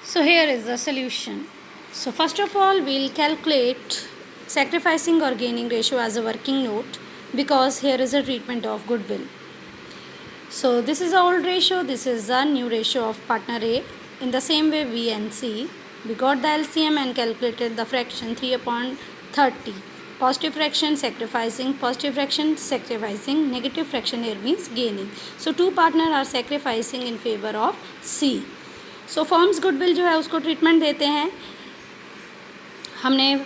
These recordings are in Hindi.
So here is the solution. So first of all, we'll calculate sacrificing or gaining ratio as a working note, because here is a treatment of goodwill. So this is the old ratio, this is the new ratio of partner A. In the same way, B and C, we got the LCM and calculated the fraction 3 upon 30. Positive fraction sacrificing, negative fraction here means gaining. So two partner are sacrificing in favor of C. So firms goodwill जो है उसको ट्रीटमेंट देते हैं. हमने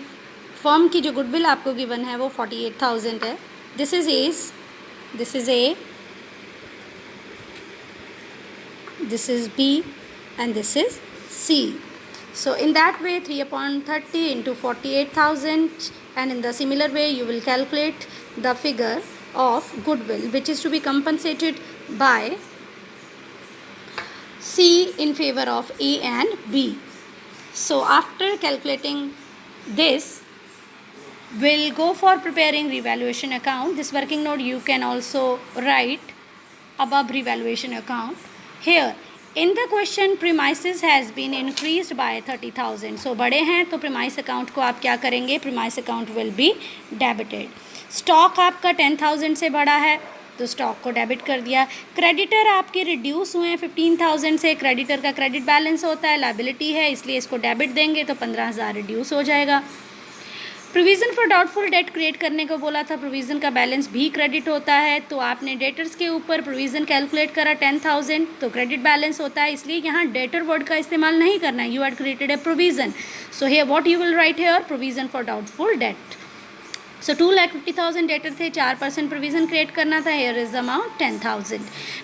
फर्म की जो गुडविल आपको गिवन है वो 48,000 है. This is A, this is A, this is B and this is C. So in that way 3 upon 30 into 48,000, and in the similar way you will calculate the figure of goodwill which is to be compensated by C in favor of A and B. So after calculating this, we'll go for preparing revaluation account. This working note you can also write above revaluation account. Here in the question premises has been increased by 30,000. So बड़े हैं तो premise account को आप क्या करेंगे? Premise account will be debited. Stock आपका 10,000 से बड़ा है तो स्टॉक को डेबिट कर दिया. क्रेडिटर आपके रिड्यूस हुए हैं 15,000 से. क्रेडिटर का क्रेडिट बैलेंस होता है, लायबिलिटी है, इसलिए इसको डेबिट देंगे तो 15,000 रिड्यूस हो जाएगा. Provision for doubtful date create करने को बोला था. प्रोविज़न का बैलेंस भी क्रेडिट होता है, तो आपने डेटर्स के ऊपर प्रोविज़न कैलकुलेट करा 10,000 तो क्रेडिट बैलेंस होता है, इसलिए यहाँ डेटर वर्ड का इस्तेमाल नहीं करना है. You had created a provision. So here what you will write here? Provision for doubtful debt. So 2,50,000 debtor थे, 4% प्रोविज़न क्रिएट करना था. Here is amount 10,000.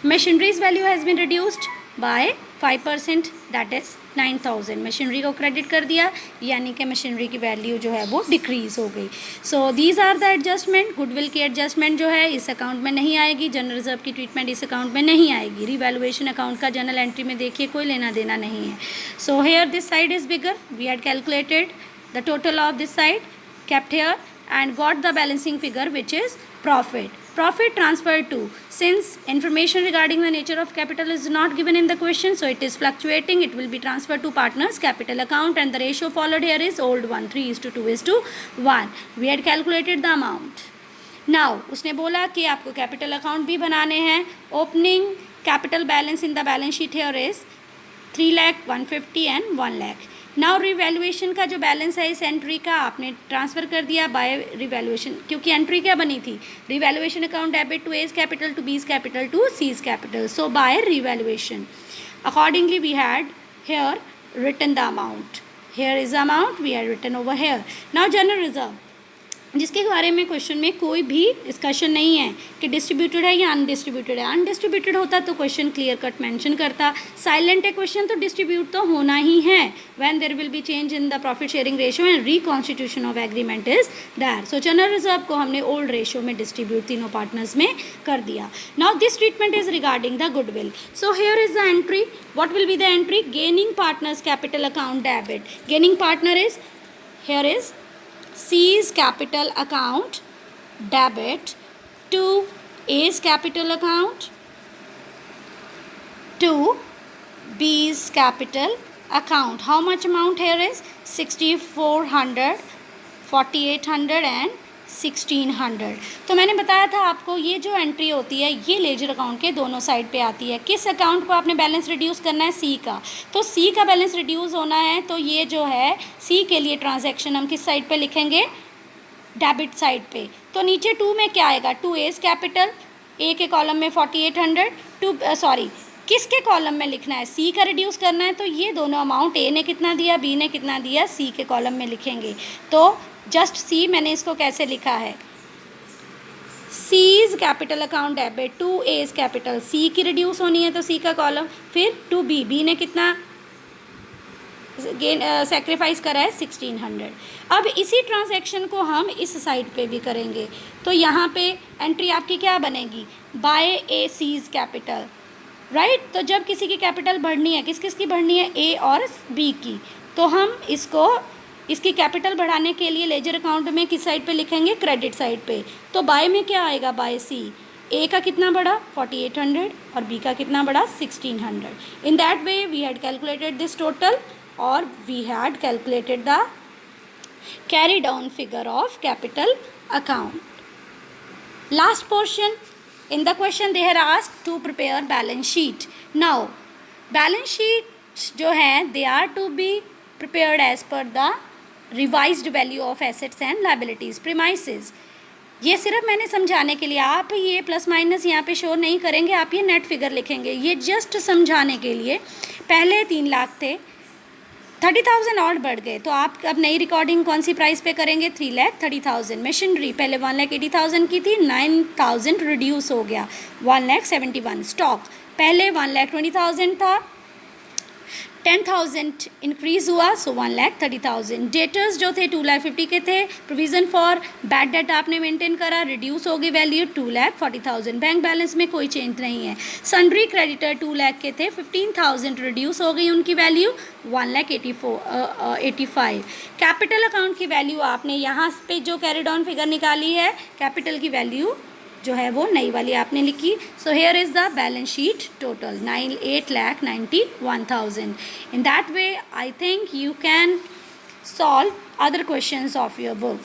Machineries value has been reduced by 5%, that is 9,000. Machinery को क्रेडिट कर दिया, यानी कि मशीनरी की वैल्यू जो है वो डिक्रीज़ हो गई. So these are the adjustment. Goodwill की एडजस्टमेंट जो है इस अकाउंट में नहीं आएगी. जनरल रिजर्व की ट्रीटमेंट इस अकाउंट में नहीं आएगी. रिवैल्यूएशन अकाउंट का जनरल एंट्री में देखिए कोई लेना देना नहीं है. So here this side is bigger. We had calculated the total of this side, kept here and got the balancing figure which is profit. Profit transferred to, since information regarding the nature of capital is not given in the question, so it is fluctuating, it will be transferred to partners capital account, and the ratio followed here is old one, 3:2:1. We had calculated the amount. Now उसने बोला कि आपको capital account भी बनाने हैं. Opening capital balance in the balance sheet here is 3,00,000, 150 and 1,00,000. Now revaluation का जो बैलेंस है इस एंट्री का आपने ट्रांसफ़र कर दिया बाय रिवैल्यूएशन, क्योंकि एंट्री क्या बनी थी? Revaluation account debit to A's capital to B's capital to C's capital. So by revaluation accordingly we had here written the amount. Here is amount we had written over here. Now general reserve, जिसके बारे में क्वेश्चन में कोई भी डिस्कशन नहीं है कि डिस्ट्रीब्यूटेड है या अनडिस्ट्रीब्यूटेड है. अनडिस्ट्रीब्यूटेड होता तो क्वेश्चन क्लियर कट मेंशन करता. साइलेंट है क्वेश्चन तो डिस्ट्रीब्यूट तो होना ही है. When there will be change in the profit sharing ratio and reconstitution of agreement is there. So general reserve को हमने ओल्ड रेशियो में डिस्ट्रीब्यूट तीनों पार्टनर्स में कर दिया. Now this treatment is regarding the goodwill. So here is the entry. What will be the entry? Gaining partners capital account debit. Gaining partner is, here is C's capital account debit to A's capital account to B's capital account. How much amount here is? 6,400, 4,800 and 1,600. तो मैंने बताया था आपको ये जो एंट्री होती है ये लेजर अकाउंट के दोनों साइड पे आती है. किस अकाउंट को आपने बैलेंस रिड्यूस करना है? सी का. तो सी का बैलेंस रिड्यूस होना है तो ये जो है सी के लिए ट्रांजैक्शन हम किस साइड पे लिखेंगे? डेबिट साइड पे. तो नीचे 2 में क्या आएगा? To A's capital. ए के कॉलम में 4,800. किसके कॉलम में लिखना है? सी का रिड्यूस करना है, तो ये दोनों अमाउंट ए ने कितना दिया, बी ने कितना दिया, सी के कॉलम में लिखेंगे. तो जस्ट सी मैंने इसको कैसे लिखा है? C's capital account debit to A's capital. C की रिड्यूस होनी है तो सी का कॉलम, फिर टू बी. बी ने कितना सेक्रीफाइस करा है? 1,600. अब इसी ट्रांजैक्शन को हम इस साइड पे भी करेंगे. तो यहाँ पे एंट्री आपकी क्या बनेगी? बाय ए सीज कैपिटल, राइट. तो जब किसी की कैपिटल बढ़नी है, किस किस की बढ़नी है? ए और बी की. तो हम इसकी कैपिटल बढ़ाने के लिए लेजर अकाउंट में किस साइड पे लिखेंगे? क्रेडिट साइड पे. तो बाय में क्या आएगा? बाय सी. ए का कितना बढ़ा? 4,800 और बी का कितना बढ़ा? 1,600. In that way we had calculated this total or we had calculated the carry down figure of capital account. Last portion, in the question they had asked to prepare balance sheet. Now balance sheet जो है they are to be prepared as per the revised value of assets and liabilities premises. ये सिर्फ मैंने समझाने के लिए, आप ये प्लस माइनस यहाँ पे शो नहीं करेंगे, आप ये नेट फिगर लिखेंगे, ये जस्ट समझाने के लिए. पहले 3 लाख थे, 30,000 और बढ़ गए, तो आप अब नई रिकॉर्डिंग कौन सी प्राइस पे करेंगे, 3,30,000. मशीनरी पहले 1,80,000 की थी, 9,000 रिड्यूस हो गया, 1,71,000. स्टॉक पहले 1,20,000 था, 10,000 इंक्रीज हुआ, सो 1,30,000. डेटर्स जो थे 2,50,000 के थे. प्रोविज़न फॉर बैड डेट आपने मेंटेन करा, रिड्यूस हो गई वैल्यू 2,40,000. बैंक बैलेंस में कोई चेंज नहीं है. सन्ड्री क्रेडिटर 2 लाख के थे, 15,000 रिड्यूस हो गई उनकी वैल्यू 1,85,000. कैपिटल अकाउंट की वैल्यू आपने यहाँ पे जो कैरिड ऑन फिगर निकाली है, कैपिटल की वैल्यू जो है वो नई वाली आपने लिखी. So here is the balance sheet total 8,91,000. In that way I think you can solve other questions of your book.